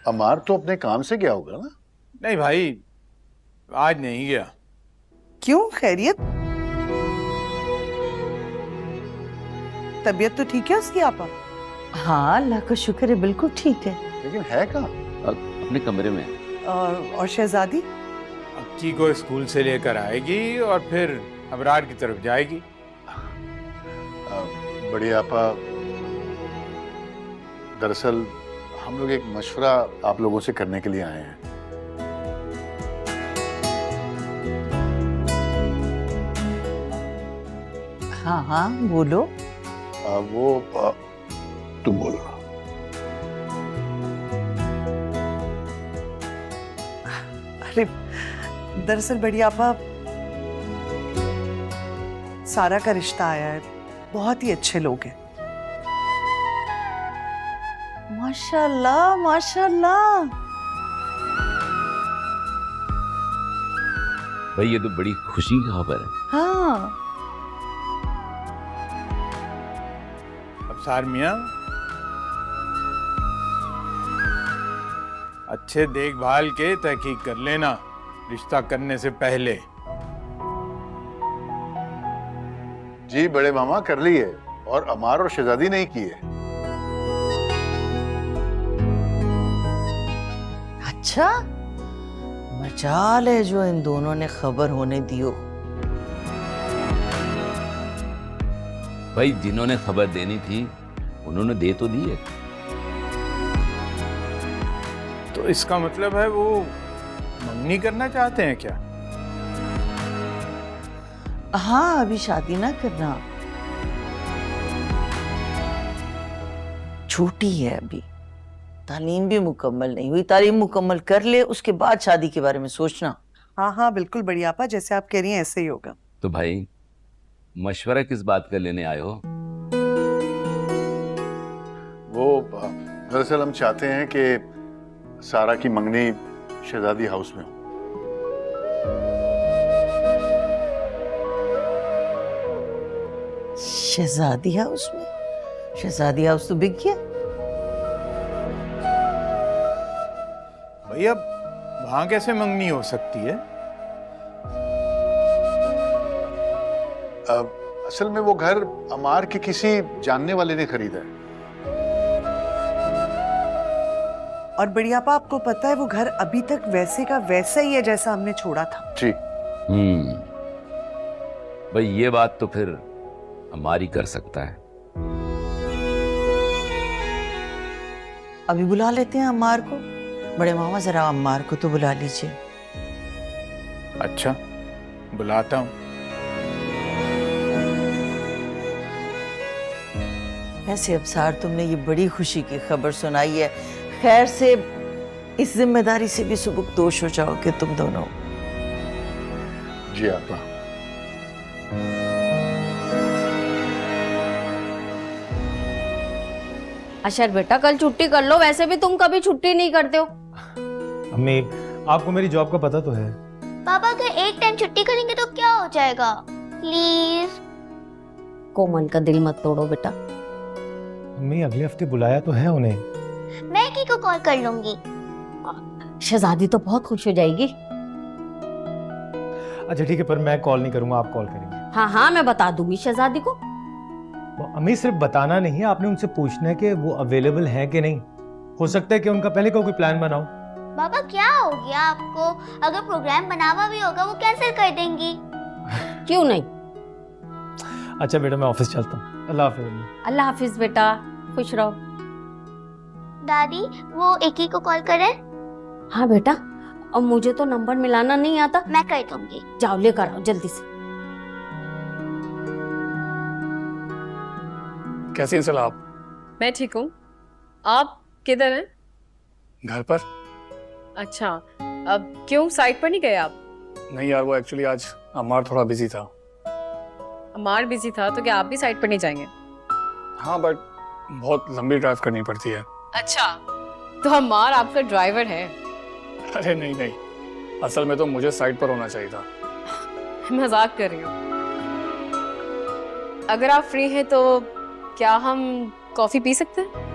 अमार तो अपने काम से गया होगा ना? नहीं भाई, आज नहीं गया। क्यों, खैरियत? तबीयत तो ठीक है उसकी आपा? हाँ अल्लाह का शुक्र है, बिल्कुल ठीक है। लेकिन है कहाँ? अपने कमरे में। और शहजादी? अक्की को स्कूल से लेकर आएगी और फिर अबरार की तरफ जाएगी। बड़ी आपा, दरअसल हम लोग एक मशवरा आप लोगों से करने के लिए आए हैं। हाँ हाँ बोलो। तुम बोलो। अरे दरअसल बड़ी आपा, सारा का रिश्ता आया है, बहुत ही अच्छे लोग हैं। माशाल्लाह माशाल्लाह। भाई ये तो बड़ी खुशी की खबर है। हाँ अफसार मियाँ, अच्छे देखभाल के तहकीक कर लेना रिश्ता करने से पहले। जी बड़े मामा, कर लिए, और अमार और शहजादी नहीं किए। अच्छा, मजाल है जो इन दोनों ने खबर होने दियो। भाई जिन्होंने खबर देनी थी उन्होंने दे तो दी है। तो इसका मतलब है वो मंगनी करना चाहते हैं क्या? हाँ अभी शादी ना करना, छोटी है अभी, तालीम भी मुकम्मल नहीं हुई। तालीम मुकम्मल कर ले उसके बाद शादी के बारे में सोचना। हाँ हाँ बिल्कुल बड़ी आपा, जैसे आप कह रही हैं ऐसे ही होगा। तो भाई मशवरा किस बात का लेने आए हो? वो दरअसल हम चाहते हैं कि सारा की मंगनी शहजादी हाउस में हो। शहजादी हाउस में? शहजादी हाउस तो बिक गया। भैया वहां कैसे मंगनी हो सकती है? असल में वो घर अमार के किसी जानने वाले ने खरीदा है। और बड़ी आपा, आपको पता है वो घर अभी तक वैसे का वैसा ही है जैसा हमने छोड़ा था। जी। भाई ये बात तो फिर हमारी कर सकता है। अभी बुला लेते हैं अम्मार को। बड़े मामा जरा अम्मार को तो बुला लीजिए। अच्छा, बुलाता हूँ। ऐसे अबसार, तुमने ये बड़ी खुशी की खबर सुनाई है, खैर से इस जिम्मेदारी से भी सुबुकदोश हो जाओगे तुम दोनों। जी आपा। अशर बेटा कल छुट्टी कर लो, वैसे भी तुम कभी छुट्टी नहीं करते हो। अम्मी आपको मेरी जॉब का पता तो है। पापा अगर एक टाइम छुट्टी करेंगे तो क्या हो जाएगा? प्लीज। कोमल का दिल मत तोड़ो बेटा। अम्मी अगले हफ्ते बुलाया तो है उन्हें। मैं की को कॉल कर लूंगी। शहजादी तो बहुत खुश हो जाएगी। अच्छा ठीक है, पर मैं कॉल नहीं करूंगा, आप कॉल करेंगे। हाँ हाँ मैं बता दूंगी शहजादी को। अम्मी सिर्फ बताना नहीं है, आपने उनसे पूछना है कि वो अवेलेबल है कि नहीं। हो सकता है कि उनका पहले का कोई प्लान बनाओ। पापा क्या हो गया आपको? अगर प्रोग्राम बनावा भी होगा वो कैंसिल कर देंगी। क्यों नहीं? अच्छा बेटा मैं ऑफिस चलता हूँ, अल्लाह हाफिज अम्मी। अल्लाह हाफिज बेटा, खुश रहो। दादी वो एक ही को कॉल करें? हाँ बेटा, अब मुझे तो नंबर मिलाना नहीं आता। मैं कर दूंगी। जाओ लेकर आओ जल्दी से। कैसी हैं सलाह आप? मैं ठीक हूँ। आप किधर हैं? घर पर। अच्छा, अब क्यों साइट पर नहीं गए आप? नहीं यार, वो एक्चुअली आज अमार थोड़ा बिजी था। अमार बिजी था तो क्या आप भी साइट पर नहीं जाएंगे? हाँ बट बहुत लंबी ड्राइव करनी पड़ती है। अच्छा, तो अमार आपका ड्राइवर है? अरे नहीं नहीं, असल में तो मुझे साइट पर होना चाहिए था। मजाक कर रही हूँ। अगर आप फ्री हैं तो क्या हम कॉफी पी सकते हैं?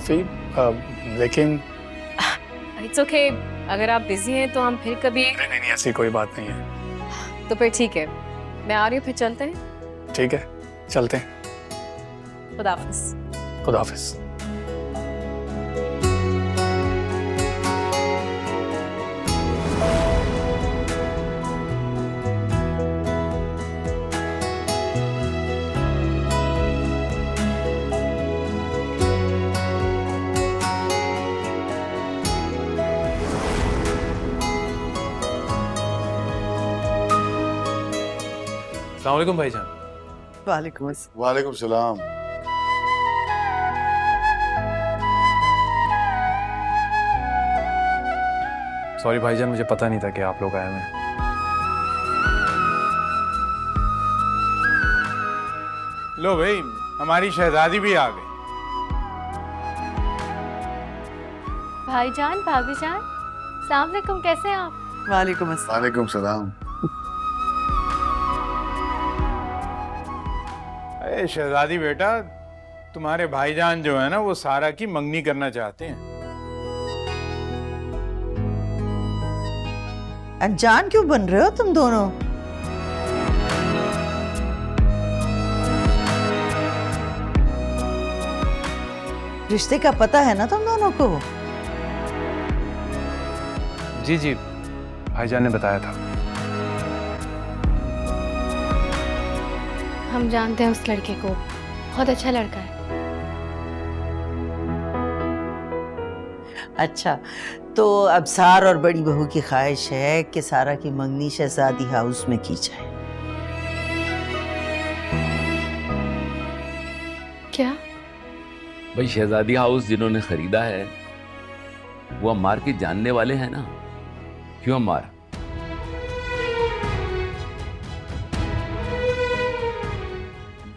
माफ़ी, लेकिन इट्स ओके, अगर आप बिजी हैं तो हम फिर कभी। नहीं, ऐसी कोई बात नहीं है। तो फिर ठीक है, मैं आ रही हूँ, फिर चलते हैं। ठीक है, चलते हैं। खुदा हाफिज। खुदा हाफिज। अस्सलाम वालेकुम भाईजान। वालेकुम अस्सलाम। वालेकुम सलाम। सॉरी भाईजान, मुझे पता नहीं था कि आप लोग आए हुए हैं। लो भाई, हमारी शहजादी भी आ गई। भाईजान, भाभी जान, अस्सलाम वालेकुम, कैसे हैं आप? वालेकुम अस्सलाम। वालेकुम सलाम। अरे शहजादी बेटा, तुम्हारे भाईजान जो है ना, वो सारा की मंगनी करना चाहते हैं। अनजान क्यों बन रहे हो तुम दोनों? रिश्ते का पता है ना तुम दोनों को? जी जी, भाईजान ने बताया था। हम जानते हैं उस लड़के को, बहुत अच्छा लड़का है। अच्छा, तो अब सार और बड़ी बहू की ख्वाहिश है कि सारा की मंगनी शहजादी हाउस में की जाए। क्या? भाई शहजादी हाउस जिन्होंने खरीदा है वो अम्मार के जानने वाले हैं ना? क्यों अम्मार?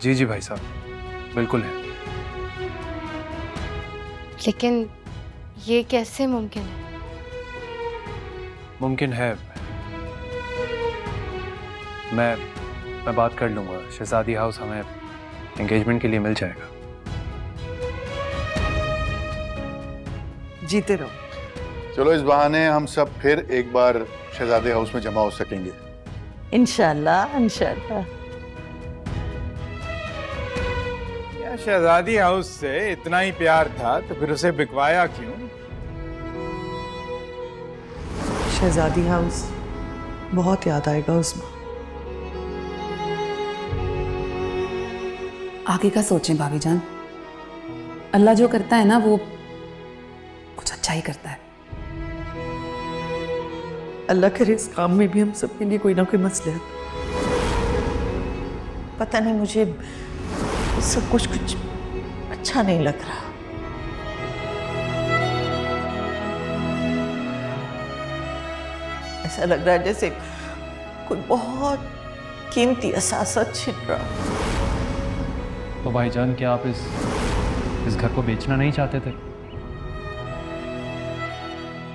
जी जी भाई साहब, बिल्कुल है। लेकिन ये कैसे मुमकिन है? मुमकिन है। मैं बात कर लूंगा। शहजादी हाउस हमें एंगेजमेंट के लिए मिल जाएगा। जीते रहो। चलो, इस बहाने हम सब फिर एक बार शहजादे हाउस में जमा हो सकेंगे। इंशाल्लाह इंशाल्लाह। या शहजादी हाउस से इतना ही प्यार था तो फिर उसे बिकवाया क्यों? शहजादी हाउस बहुत याद आएगा उसमें। आगे का सोचें भाभी जान, अल्लाह जो करता है ना वो कुछ अच्छा ही करता है। अल्लाह करे इस काम में भी हम सबके लिए कोई ना कोई मसलहत। पता नहीं, मुझे सब कुछ अच्छा नहीं लग रहा। ऐसा लग रहा है जैसे कोई बहुत कीमती असासा छिन रहा। तो भाईजान, क्या आप इस घर को बेचना नहीं चाहते थे?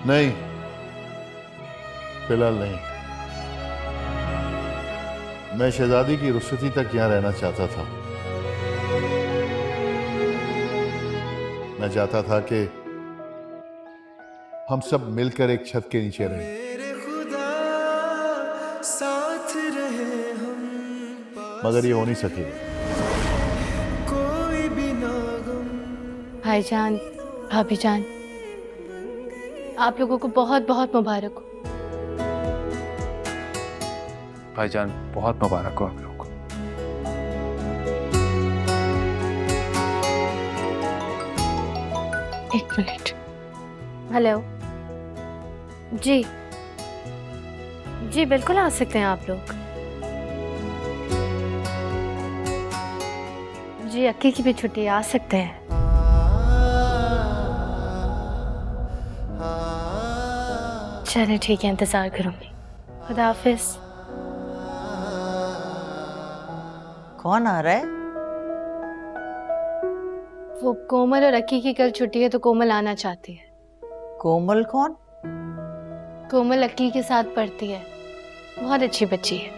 नहीं, फिलहाल नहीं। मैं शहजादी की रुखसती तक यहाँ रहना चाहता था। मैं चाहता था कि हम सब मिलकर एक छत के नीचे रहें। मगर ये हो नहीं सकेगा। भाईजान, भाभी जान, आप लोगों को बहुत बहुत मुबारक हो। भाईजान, बहुत मुबारक हो आप लोगों को। एक मिनट। हेलो। जी जी, बिल्कुल आ सकते हैं आप लोग। जी, अक्की की भी छुट्टी, आ सकते हैं। चले ठीक है, इंतजार करूंगी। खुदा हाफिज। कौन आ रहा है? वो कोमल और अक्की की कल छुट्टी है तो कोमल आना चाहती है। कोमल कौन? कोमल अक्की के साथ पढ़ती है, बहुत अच्छी बच्ची है।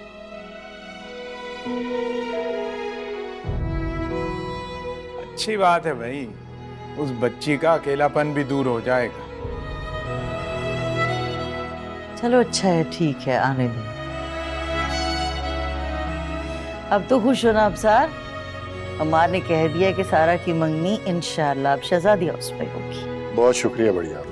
अच्छी बात है भाई, उस बच्ची का अकेलापन भी दूर हो जाएगा। चलो अच्छा है, ठीक है, आने दो। अब तो खुश हो ना अबसार? अमार ने कह दिया कि सारा की मंगनी इंशाल्लाह अब शहजादी हाउस पे होगी। बहुत शुक्रिया, बढ़िया।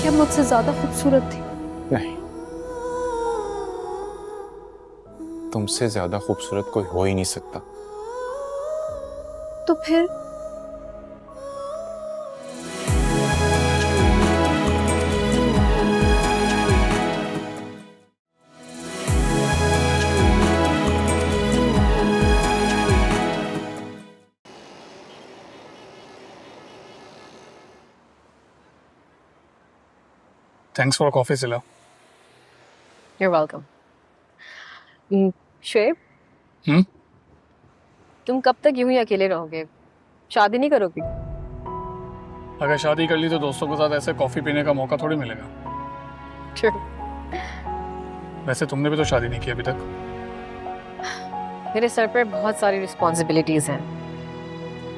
क्या मुझसे ज्यादा खूबसूरत थी? नहीं, तुमसे ज्यादा खूबसूरत कोई हो ही नहीं सकता। तो फिर थैंक्स फॉर कॉफी सिला। you're welcome. शुएब, तुम कब तक यूं ही अकेले रहोगे? शादी नहीं करोगी? अगर शादी कर ली तो दोस्तों के साथ ऐसे कॉफी पीने का मौका थोड़ी मिलेगा। True. वैसे तुमने भी तो शादी नहीं की अभी तक। मेरे सर पर बहुत सारी रिस्पॉन्सिबिलिटीज हैं,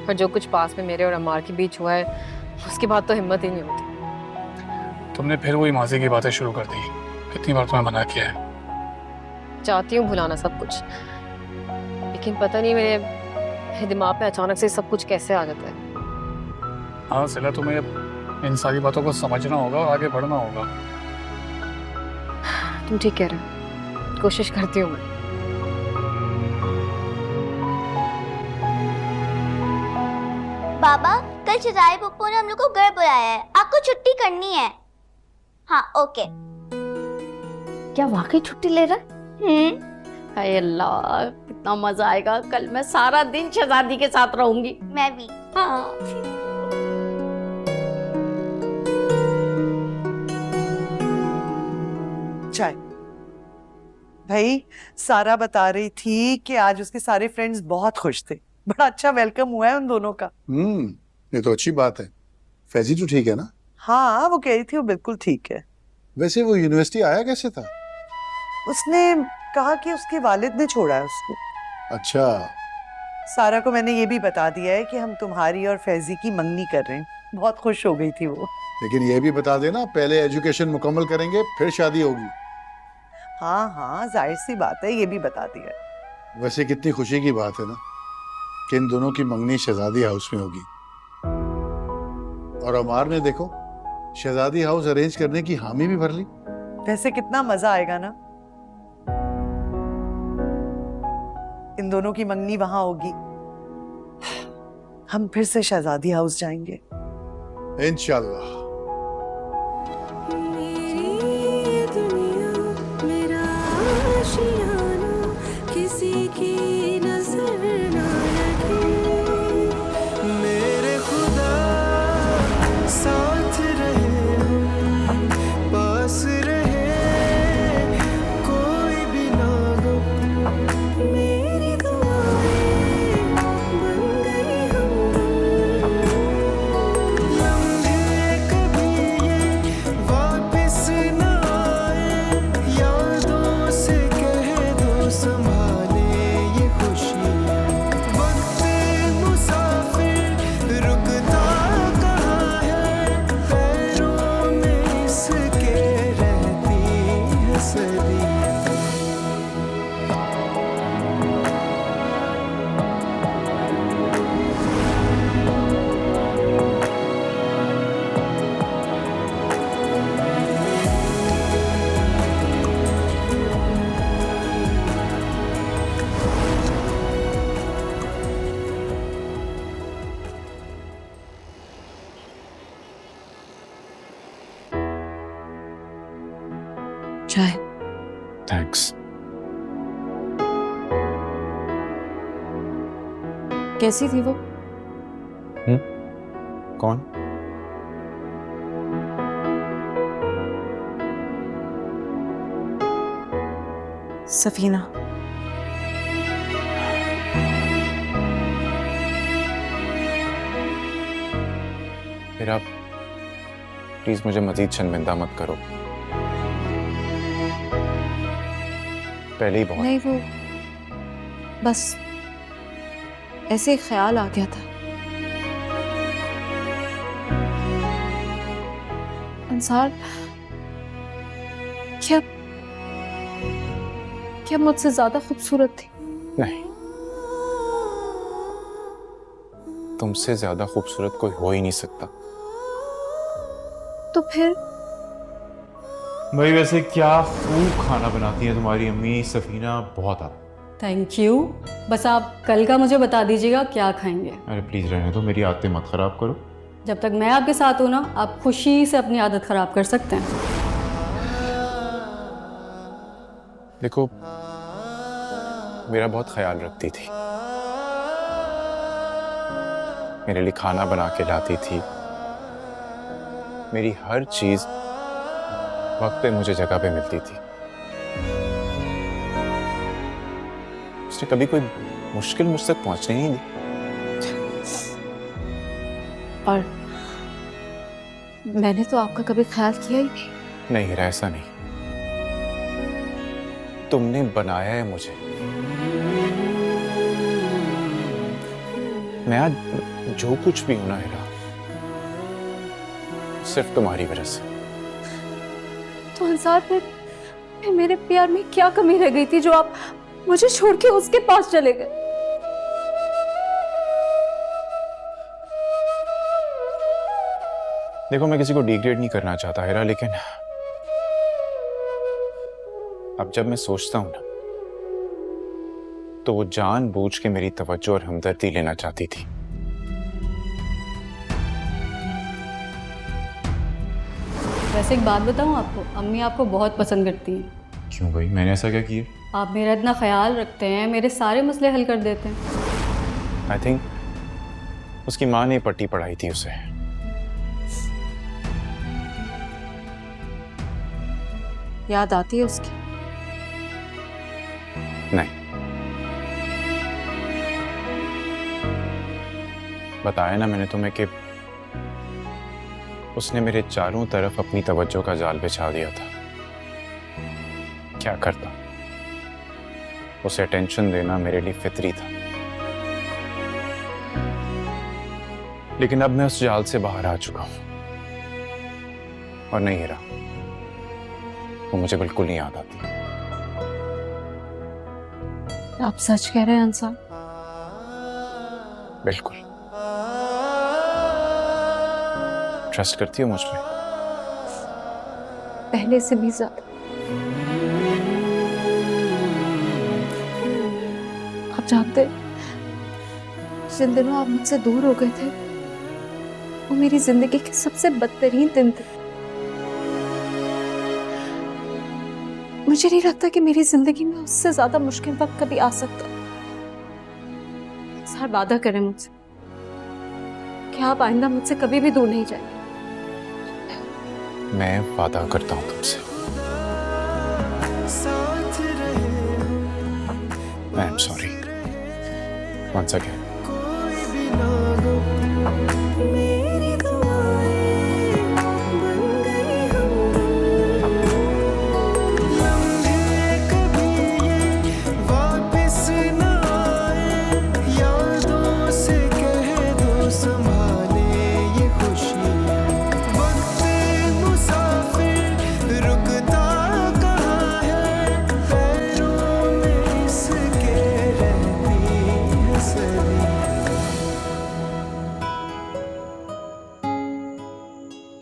और जो कुछ पास में मेरे और अमार के बीच हुआ है उसके बाद तो हिम्मत ही नहीं होती। तुमने फिर वही माजी की बातें शुरू कर दी। कितनी बार तुम्हें मना किया है। चाहती हूँ भुलाना सब कुछ, लेकिन पता नहीं मेरे दिमाग पे अचानक से सब कुछ कैसे आ जाता है। हाँ सिला, तुम्हें इन सारी बातों को समझना होगा और आगे बढ़ना होगा। तुम ठीक कह रहे हो, कोशिश करती हूँ मैं। बाबा, कल शहजादी पप्पू ने हम लोग को घर बुलाया है, आपको छुट्टी करनी है। हाँ ओके। क्या वाकई छुट्टी ले रहा है? हाय अल्लाह, कितना मजा आएगा। कल मैं सारा दिन शहजादी के साथ रहूंगी। मैं भी। हाँ। चाय। भाई, सारा बता रही थी कि आज उसके सारे फ्रेंड्स बहुत खुश थे। बड़ा अच्छा वेलकम हुआ है उन दोनों का। ये तो अच्छी बात है। फैजी तो ठीक है ना? हाँ, वो कह रही थी वो बिल्कुल ठीक है। वैसे वो यूनिवर्सिटी आया कैसे था? उसने कहा कि उसके वालिद ने छोड़ा है उसको। अच्छा। सारा को मैंने ये भी बता दिया है कि हम तुम्हारी और फैजी की मंगनी कर रहे हैं। बहुत खुश हो गई थी वो। लेकिन ये भी बता देना, पहले एजुकेशन मुकम्मल करेंगे फिर शादी होगी। हाँ हाँ, जाहिर सी बात है, ये भी बता दिया है। वैसे कितनी खुशी की बात है ना कि इन दोनों की मंगनी शहजादी हाउस में होगी। और अमार ने देखो शहजादी हाउस अरेंज करने की हामी भी भर ली। वैसे कितना मजा आएगा ना, इन दोनों की मंगनी वहां होगी। हम फिर से शहजादी हाउस जाएंगे इंशाल्लाह। किसी की नजर ना लगे, मेरे खुदा साथ रहे, पास रहे, कोई भी ना हो। मेरी दुआएं बन गई लम्हे कभी ये वापस ना आए, यादों से कह दो संभाले ये खुशी। वक्त मुसाफिर रुकता कहाँ है, पैरों में इसके रहती है सदियाँ। चाय। थैंक्स। कैसी थी वो? कौन? सफीना। हिरा, प्लीज मुझे मजीद शर्मिंदा मत करो। पहले ही बहुत। नहीं, वो बस ऐसे ही ख्याल आ गया था। अंसार, क्या मुझसे ज्यादा खूबसूरत थी? नहीं, तुमसे ज्यादा खूबसूरत कोई हो ही नहीं सकता। तो फिर भाई वैसे क्या खूब खाना बनाती है तुम्हारी अम्मी सफीना, बहुत आ। Thank you. बस आप कल का मुझे बता दीजिएगा क्या खाएंगे। अरे प्लीज रहने दो, मेरी आदतें मत खराब करो। जब तक मैं आपके साथ हूं ना, आप खुशी से अपनी आदत खराब कर सकते हैं। देखो, मेरा बहुत ख्याल रखती थी, मेरे लिए खाना बना के लाती थी, मेरी हर चीज वक्त पे मुझे जगह पे मिलती थी। उसने कभी कोई मुश्किल मुझ तक पहुंचने नहीं दी। और मैंने तो आपका कभी ख्याल किया ही नहीं। नहीं हीरा, ऐसा नहीं। तुमने बनाया है मुझे। मैं आज जो कुछ भी हूं ना हीरा, सिर्फ तुम्हारी वजह से। तो अंसार, फिर मेरे प्यार में क्या कमी रह गई थी जो आप मुझे छोड़ के उसके पास चले गए? देखो, मैं किसी को डिग्रेड नहीं करना चाहता हीरा, लेकिन अब जब मैं सोचता हूं ना, तो वो जानबूझ के मेरी तवज्जो और हमदर्दी लेना चाहती थी। वैसे एक बात बताऊं आपको, अम्मी आपको बहुत पसंद करती हैं। क्यों भाई, मैंने ऐसा क्या किया? आप मेरा इतना ख्याल रखते हैं, मेरे सारे मसले हल कर देते हैं। आई थिंक उसकी माँ ने पट्टी पढ़ाई थी उसे। याद आती है उसकी? नहीं, बताया ना मैंने तुम्हें कि उसने मेरे चारों तरफ अपनी तवज्जो का जाल बिछा दिया था। क्या करता, उसे अटेंशन देना मेरे लिए फितरी था। लेकिन अब मैं उस जाल से बाहर आ चुका हूं, और नहीं हीरा, वो मुझे बिल्कुल नहीं याद आती। आप सच कह रहे हैं अंसार? बिल्कुल। ट्रस्ट करती हो मुझ पे? पहले से भी ज्यादा। आप जानते, जिन दिनों आप मुझसे दूर हो गए थे, वो मेरी जिंदगी के सबसे बदतरीन दिन थे। मुझे नहीं लगता कि मेरी जिंदगी में उससे ज्यादा मुश्किल वक्त कभी आ सकता। सर, वादा करें मुझसे कि आप आइंदा मुझसे कभी भी दूर नहीं जाएंगे। मैं वादा करता हूं तुमसे। I am sorry once again.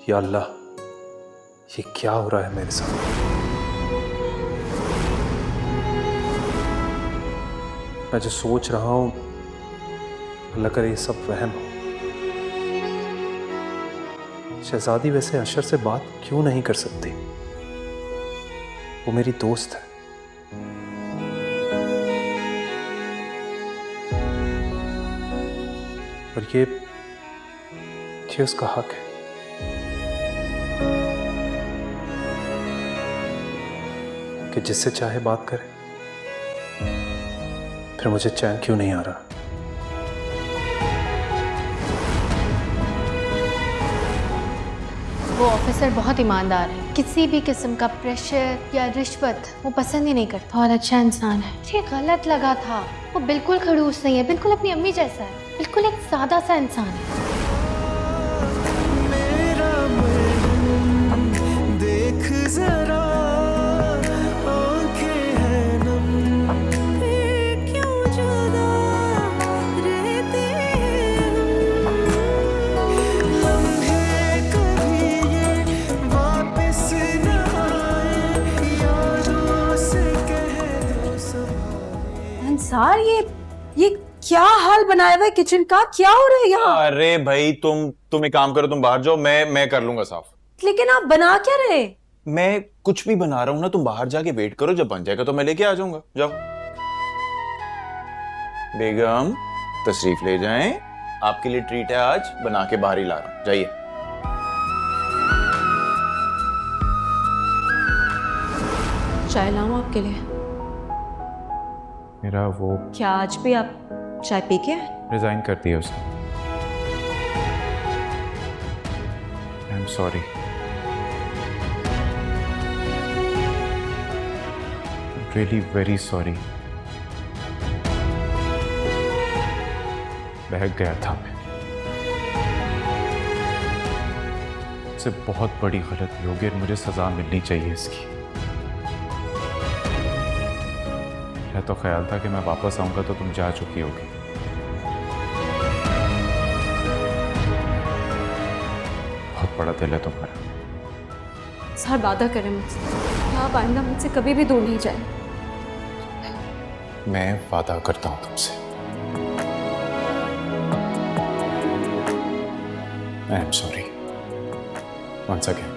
या अल्लाह, ये क्या हो रहा है मेरे साथ? मैं जो सोच रहा हूं, अल्लाह करे ये सब वहम हो। शहजादी वैसे अशर से बात क्यों नहीं कर सकती? वो मेरी दोस्त है। और ये उसका हक है। कि जिससे चाहे बात करे, फिर मुझे चैन क्यों नहीं आ रहा? वो ऑफिसर बहुत ईमानदार है, किसी भी किस्म का प्रेशर या रिश्वत वो पसंद ही नहीं करता। बहुत अच्छा इंसान है। मुझे गलत लगा था, वो बिल्कुल खड़ूस नहीं है, बिल्कुल अपनी अम्मी जैसा है, बिल्कुल एक सादा सा इंसान है। देख जरा आंखें हैं नम, क्यों जुदा रहते हम, लम्हे कभी ये वापस न आए, यादों से कह दो सब। अंसार, ये क्या हाल बनाया हुआ है किचन का? क्या हो रहा है यहाँ? अरे भाई तुम एक काम करो, तुम बाहर जाओ, मैं कर लूंगा साफ। लेकिन आप बना क्या रहे? मैं कुछ भी बना रहा हूँ ना, तुम बाहर जाके वेट करो, जब बन जाएगा तो मैं लेके आ जाऊंगा। जाओ बेगम, तशरीफ ले जाएं, आपके लिए ट्रीट है, आज बना के बाहर ही ला रहा हूं, जाइए। चाय लाऊं आपके लिए? मेरा वो क्या आज भी आप चाय पी के आए? रिजाइन कर दिया उसने। आई am sorry. Really very sorry. बहक गया था मैं। इससे बहुत बड़ी गलती होगी और मुझे सजा मिलनी चाहिए इसकी। मेरा तो ख्याल था कि मैं वापस आऊंगा तो तुम जा चुकी होगी। बहुत बड़ा दिल है तुम्हारा। सर वादा करें मुझसे, आप आइंदा मुझसे कभी भी दूर नहीं जाए। मैं वादा करता हूं तुमसे। I am sorry once again.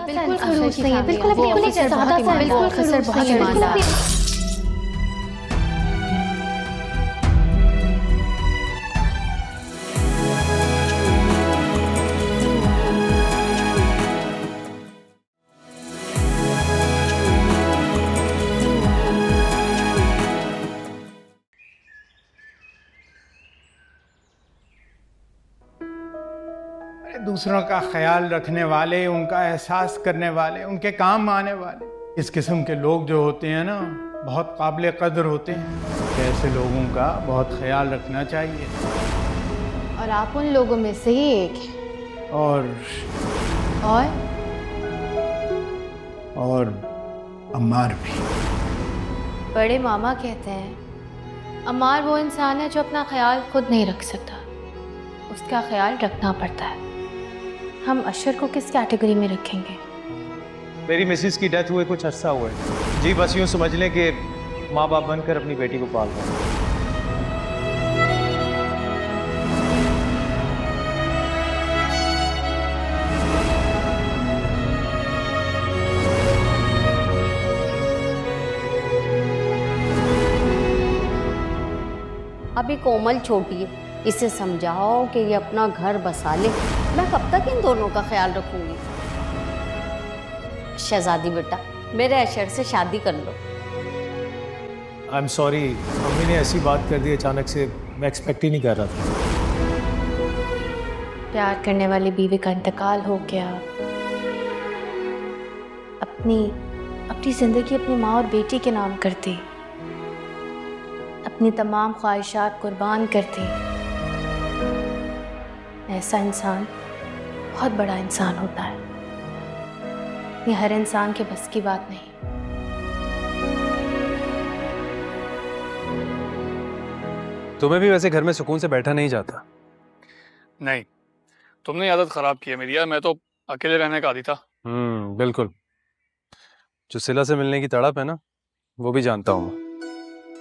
बिल्कुल खड़ूस नहीं है, बिल्कुल अपनी सादा सा, बिल्कुल ऑफिसर बहुत ईमानदार है। दूसरों का ख्याल रखने वाले, उनका एहसास करने वाले, उनके काम आने वाले, इस किस्म के लोग जो होते हैं ना, बहुत काबिल कदर होते हैं। ऐसे लोगों का बहुत ख्याल रखना चाहिए। और आप उन लोगों में से ही एक हैं। और अम्मार भी। बड़े मामा कहते हैं अम्मार वो इंसान है जो अपना ख्याल खुद नहीं रख सकता, उसका ख्याल रखना पड़ता है। हम अशर को किस कैटेगरी में रखेंगे? मेरी मिसिस की डेथ हुए कुछ अरसा हुआ है जी, बस यूँ समझ लें कि माँ बाप बनकर अपनी बेटी को पाल रहे हैं। अभी कोमल छोटी है, इसे समझाओ कि ये अपना घर बसा ले। मैं कब तक इन दोनों का ख्याल रखूंगी? शहजादी बेटा, मेरे अशर से शादी कर लो। आई एम सॉरी, मम्मी ने ऐसी बात कर दी अचानक से, मैं एक्सपेक्ट ही नहीं कर रहा था। प्यार करने वाली बीवी का इंतकाल हो गया, अपनी जिंदगी अपनी माँ और बेटी के नाम करती, अपनी तमाम ख्वाहिशात कुर्बान करती। ऐसा इंसान बहुत बड़ा इंसान होता है, ये हर इंसान के बस की बात नहीं। तुम्हें भी वैसे घर में सुकून से बैठा नहीं जाता? नहीं, तुमने आदत खराब की है मेरी यार, मैं तो अकेले रहने का आदी था। बिल्कुल। जो सिला से मिलने की तड़प है ना, वो भी जानता हूँ मैं।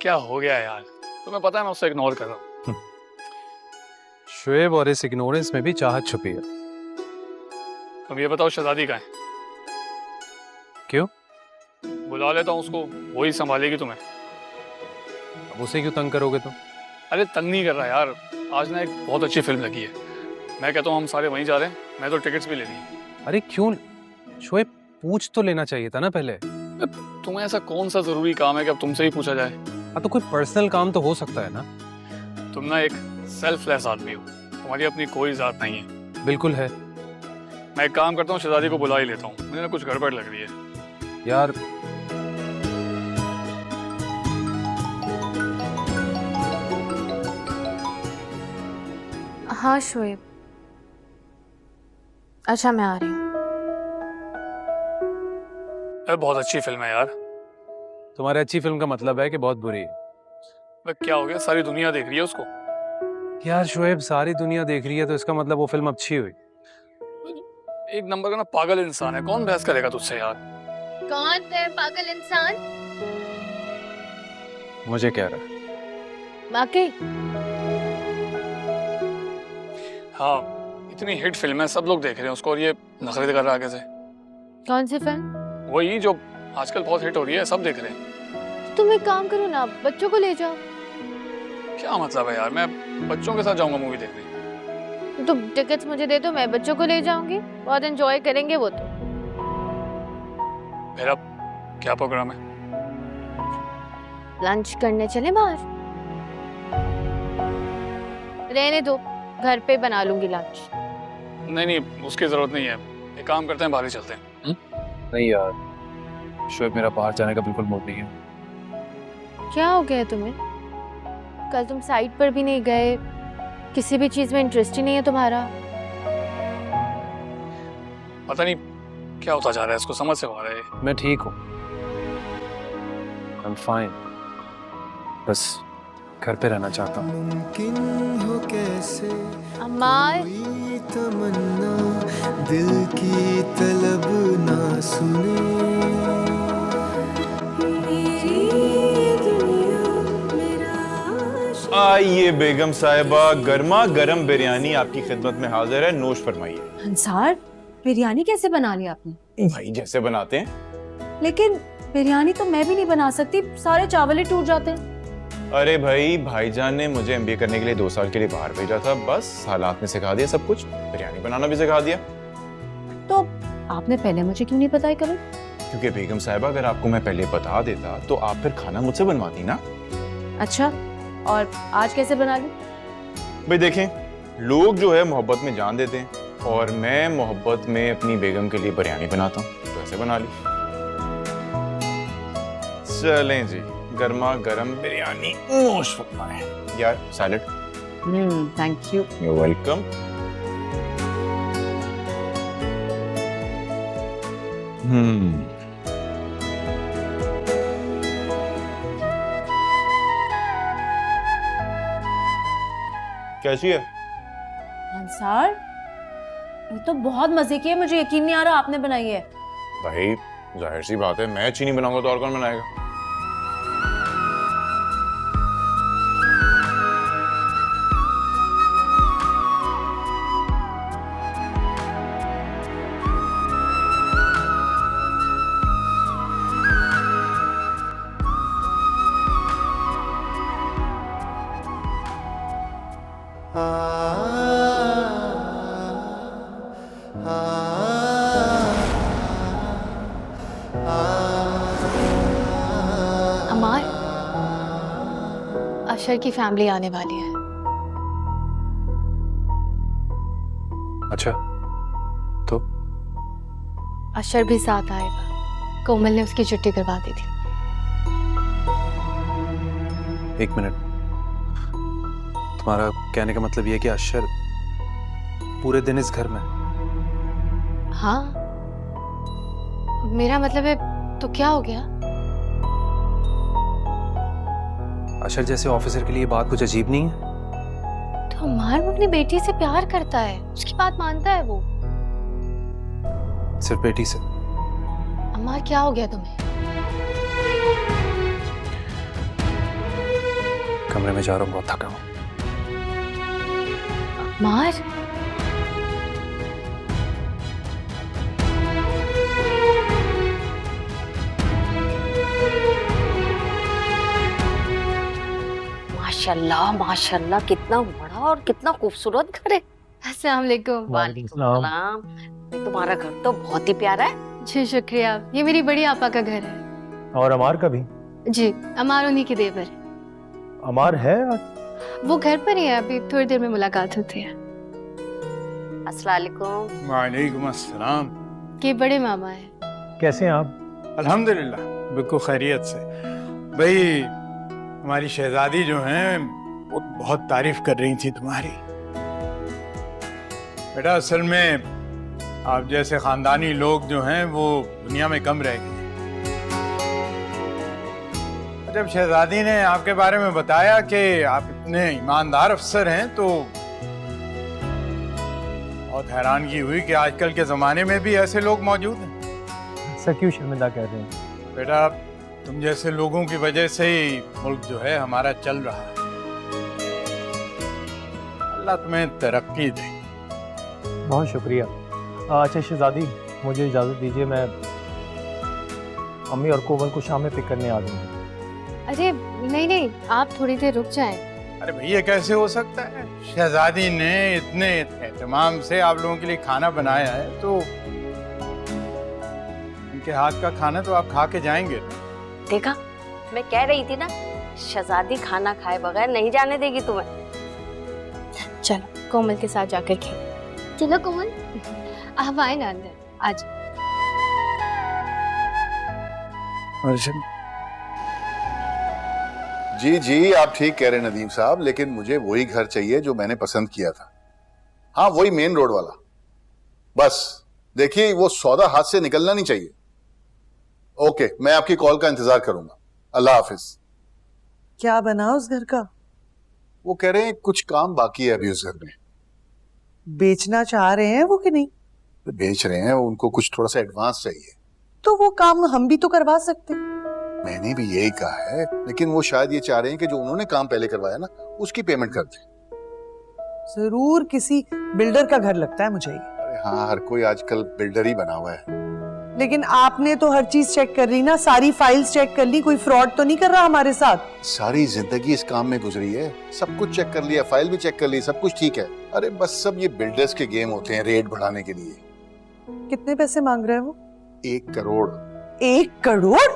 क्या हो गया यार, तुम्हें पता है मैं उससे इग्नोर कर रहा हूँ। शुएब और इस इग्नोरेंस में भी चाहत छुपी है। तुम ये बताओ शहजादी कहाँ है? क्यों? बुला लेता हूँ उसको, वही संभालेगी तुम्हें। अब उसे क्यों तंग करोगे तुम? अरे तंग नहीं कर रहा यार, आज ना एक बहुत अच्छी फिल्म लगी है, मैं कहता हूँ हम सारे वहीं जा रहे हैं, मैं तो टिकट्स भी ले ली। अरे क्यों? शोएब पूछ तो लेना चाहिए था ना पहले। तुम्हें ऐसा कौन सा जरूरी काम है कि अब तुमसे ही पूछा जाए? हाँ तो कोई पर्सनल काम तो हो सकता है ना। तुम ना एक सेल्फलेस आदमी हो, तुम्हारी अपनी कोई जात नहीं है। बिल्कुल है मैं एक काम करता हूँ, शहजादी को बुला ही लेता हूँ, मुझे ना कुछ गड़बड़ लग रही है। यार। हाँ शोएब, अच्छा मैं आ रही हूँ। अरे बहुत अच्छी फिल्म है यार। तुम्हारे अच्छी फिल्म का मतलब है कि बहुत बुरी है। अबे क्या हो गया, सारी दुनिया देख रही है उसको। यार शोएब, सारी दुनिया देख रही है तो इसका मतलब वो फिल्म अच्छी हुई। एक नंबर का ना पागल इंसान है, कौन बहस करेगा तुझसे यार। कौन है पागल इंसान? मुझे कह रहा है। वाकई? हाँ, इतनी हिट फिल्म है, सब लोग देख रहे हैं उसको और ये नखरे कर रहा है आगे से। कौन सी फिल्म? वही जो आजकल बहुत हिट हो रही है, सब देख रहे हैं। तुम एक काम करो ना, बच्चों को ले जाओ। क्या मतलब है यार, मैं बच्चों के साथ जाऊंगा मूवी देखने? तुम टिकट्स मुझे दे दो, मैं बच्चों को ले जाऊंगी, बहुत एंजॉय करेंगे वो तो। फिर अब क्या प्रोग्राम है? लंच करने चले बाहर? रहने दो, घर पे बना लूंगी लंच। नहीं नहीं, उसकी जरूरत नहीं है, एक काम करते हैं, बाहर ही चलते हैं। नहीं यार शोएब, मेरा बाहर जाने का बिल्कुल मूड नहीं है। क्या हो गया तुम्हें? कल तुम साइट पर भी नहीं गए, किसी भी चीज में इंटरेस्ट ही नहीं है तुम्हारा। पता नहीं क्या होता जा रहा है, इसको समझ से बाहर है। मैं ठीक हूँ, I'm fine, बस घर पे रहना चाहता हूँ। मुमकिन हो कैसे अम्मार, कोई तमन्ना दिल की तलब ना सुने, मेरी दुनिया मेरा। आइए बेगम साहिबा, गर्मा गर्म बिरयानी आपकी खिदमत में हाजिर है, नोश फरमाइए। अंसार, बिरयानी कैसे बना ली आपने? भाई जैसे बनाते हैं। लेकिन बिरयानी तो मैं भी नहीं बना सकती, सारे चावल ही टूट जाते हैं। अरे भाई, भाईजान ने मुझे एमबीए करने के लिए 2 साल के लिए बाहर भेजा था, बस हालात ने सिखा दिया सब कुछ, बिरयानी बनाना भी सिखा दिया। तो आपने पहले मुझे क्यों नहीं बताया कभी? क्योंकि बेगम साहिबा, अगर आपको मैं पहले बता देता तो आप फिर खाना मुझसे बनवाती ना। अच्छा, और आज कैसे बना ली? भाई देखें, लोग जो है मोहब्बत में जान देते हैं, और मैं मोहब्बत में अपनी बेगम के लिए बिरयानी बनाता हूँ, तो ऐसे बना ली। चलें जी, गर्मा गर्म बिरयानी नोश फरमाएं। यार salad. Thank you. You welcome. कैसी है? अंसार, ये तो बहुत मजे की है, मुझे यकीन नहीं आ रहा आपने बनाई है। भाई जाहिर सी बात है, मैं अच्छी नहीं बनाऊंगा तो और कौन बनाएगा? अमार, अशर की फैमिली आने वाली है। अच्छा, तो अशर भी साथ आएगा, कोमल ने उसकी छुट्टी करवा दी थी। 1 मिनट, तुम्हारा कहने का मतलब ये है कि अशर पूरे दिन इस घर में? हाँ, मेरा मतलब है, तो क्या हो गया? अशर जैसे ऑफिसर के लिए बात कुछ अजीब नहीं है? तो अमार वो अपनी बेटी से प्यार करता है, उसकी बात मानता है वो। सिर्फ बेटी से? अमार क्या हो गया तुम्हें? कमरे में जा रहा हूँ, बहुत थका हूँ। अमार, माशाल्लाह माशाल्लाह, कितना बड़ा और कितना खूबसूरत घर है। अस्सलाम वालेकुम। वालेकुम सलाम। सलाम। तुम्हारा घर तो बहुत ही प्यारा है। जी शुक्रिया, ये मेरी बड़ी आपा का घर है। और अमार का भी? जी, अमार उन्हीं के देवर। अमार है? वो घर पर ही है, अभी थोड़ी देर में मुलाकात होती है। अस्सलाम वालेकुम। वालेकुम अस्सलाम। के बड़े मामा है। कैसे हैं आप? अल्हम्दुलिल्लाह, बिल्कुल खैरियत से। भाई हमारी शहजादी जो हैं वो बहुत तारीफ कर रही थी तुम्हारी। बेटा असल में आप जैसे खानदानी लोग जो हैं वो दुनिया में कम रह गए। जब शहजादी ने आपके बारे में बताया कि आप इतने ईमानदार अफसर हैं तो बहुत हैरानगी हुई कि आजकल के जमाने में भी ऐसे लोग मौजूद हैं। ऐसा क्यों शर्मिंदा कर रहे हैं? बेटा तुम जैसे लोगों की वजह से ही मुल्क जो है हमारा चल रहा है। अल्लाह तुम्हें तरक्की दे। बहुत शुक्रिया। अच्छा शहजादी, मुझे इजाज़त दीजिए, मैं अम्मी और कोमल को शाम में पिक करने आ जाऊंगा। अरे नहीं नहीं, आप थोड़ी देर रुक जाएं। अरे भैया कैसे हो सकता है? शहजादी ने इतने एहतमाम से आप लोगों के लिए खाना बनाया है तो उनके हाथ का खाना तो आप खा के जाएंगे। देखा, मैं कह रही थी ना, शहजादी खाना खाए बगैर नहीं जाने देगी तुम्हें। चलो कोमल के साथ जाकर खेल। चलो कोमल, आप आए ना अंदर, आज। जी जी, आप ठीक कह रहे हैं नदीम साहब, लेकिन मुझे वही घर चाहिए जो मैंने पसंद किया था। हाँ, वही मेन रोड वाला। बस देखिए, वो सौदा हाथ से निकलना नहीं चाहिए। ओके, मैं आपकी कॉल का इंतजार करूंगा। अल्लाह हाफिज। क्या बना उस घर का? वो कह रहे हैं कुछ काम बाकी है अभी उस घर में। बेचना चाह रहे हैं वो कि नहीं? बेच रहे हैं, उनको कुछ थोड़ा सा एडवांस चाहिए। तो वो काम हम भी तो करवा सकते हैं। मैंने भी यही कहा है, लेकिन वो शायद ये चाह रहे हैं कि जो उन्होंने काम पहले करवाया ना उसकी पेमेंट कर दें। जरूर किसी बिल्डर का घर लगता है मुझे। अरे हाँ, हर कोई आजकल बिल्डर ही बना हुआ है। लेकिन आपने तो हर चीज चेक कर ली ना, सारी फाइल्स चेक कर ली, कोई फ्रॉड तो नहीं कर रहा हमारे साथ? सारी जिंदगी इस काम में गुजरी है, सब कुछ चेक कर लिया, फाइल भी चेक कर ली, सब कुछ ठीक है। अरे बस सब ये बिल्डर्स के गेम होते हैं रेट बढ़ाने के लिए। कितने पैसे मांग रहे हैं वो? 1 करोड़। 1 करोड़?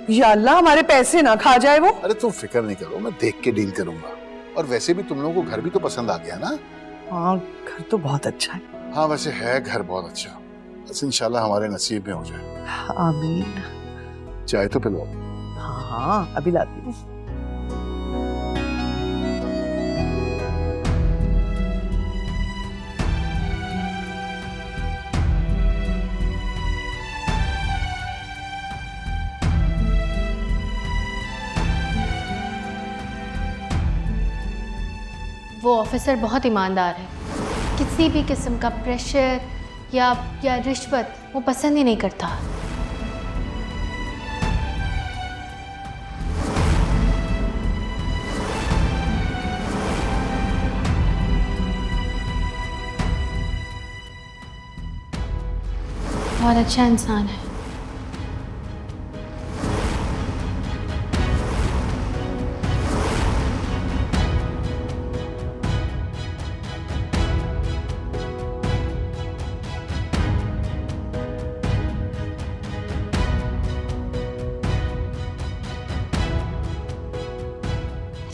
या अल्लाह, हमारे पैसे ना खा जाए वो। अरे तुम फिक्र नहीं करो, मैं देख के डील करूंगा। और वैसे भी तुम लोगों को घर भी तो पसंद आ गया ना? हाँ, घर तो बहुत अच्छा है। हाँ वैसे है घर बहुत अच्छा, बस इंशाल्लाह हमारे नसीब में हो जाए। आमीन। चाय तो पिलो। हाँ हाँ, अभी लाती हूँ। वो ऑफिसर बहुत ईमानदार है, किसी भी किस्म का प्रेशर या रिश्वत वो पसंद ही नहीं करता। बहुत अच्छा इंसान है।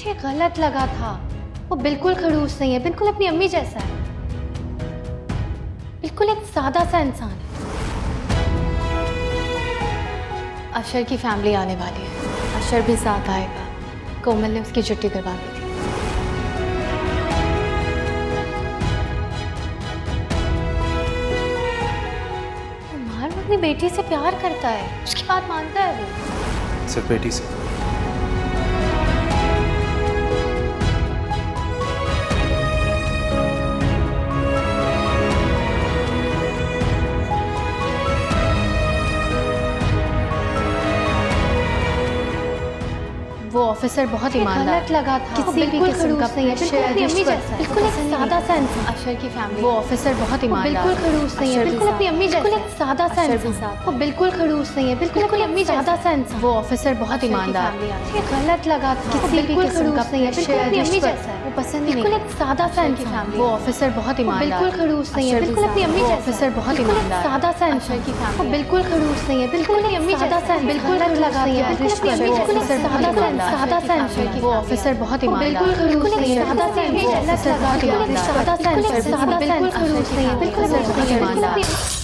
ये गलत लगा था, वो बिल्कुल खड़ूस नहीं है, बिल्कुल अपनी अम्मी जैसा है, बिल्कुल एक सादा सा इंसान है। अशर की फैमिली आने वाली है, अशर भी साथ आएगा। कोमल ने उसकी छुट्टी करवा दी थी। उमर अपनी बेटी से प्यार करता है, उसकी बात मानता है वो। सिर्फ बेटी से? वो ऑफिसर बहुत ईमानदार गलत लगा था, किसी भी किस्म का नहीं है, बिल्कुल अपनी अम्मी जैसा है, बिल्कुल एक सादा सा इंसान। अशर की फैमिली, वो ऑफिसर बहुत ईमानदार, बिल्कुल खड़ूस नहीं है, बिल्कुल अपनी अम्मी जैसा, बिल्कुल एक सादा सा इंसान। वो बिल्कुल खड़ूस नहीं है, बिल्कुल अपनी अम्मी सादा सा इंसान। वो ऑफिसर बहुत ईमानदार, ये गलत लगा था, किसी भी किस्म का नहीं है, बिल्कुल अपनी अम्मी जैसा है, पसंद ही नहीं बिल्कुल एक सादा सा इंसान वो ऑफिसर बहुत ईमानदार बिल्कुल खड़ूस नहीं है बिल्कुल अपनी अम्मी जैसा ऑफिसर बहुत ईमानदार सादा सा इंसान की फैमिली बिल्कुल खड़ूस नहीं है बिल्कुल अपनी अम्मी सादा सा बिल्कुल लगा नहीं है रिश्वत बिल्कुल सादा सा इंसान वो ऑफिसर बहुत ईमानदार बिल्कुल सादा सा ऑफिसर बहुत ईमानदार सादा सा इंसान बिल्कुल खड़ूस नहीं है बिल्कुल ईमानदार